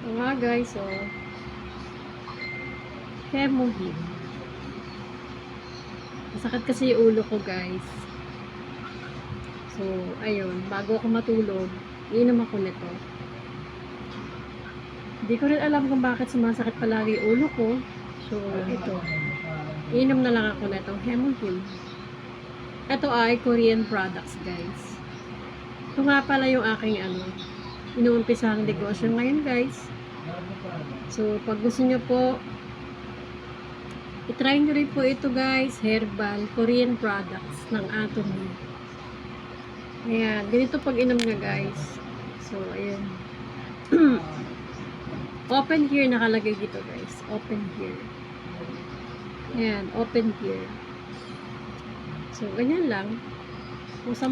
So nga guys, so Hemohim. Masakit kasi yung ulo ko guys. So, ayun, bago ako matulog, iinom ako nito. Hindi ko rin alam kung bakit sumasakit palagi yung ulo ko. So, ito. Iinom na lang ako nito, Hemohim. Ito ay Korean products guys. Ito nga pala yung aking inuumpisahang negosyo ngayon guys. So, pag gusto nyo po, itry nyo rin po ito guys, herbal, Korean products ng Atomy. Ayan, ganito pag inom nyo guys. So, ayan. Open here nakalagay dito guys. Open here. Ayan, open here. So, ganyan lang. Kung sa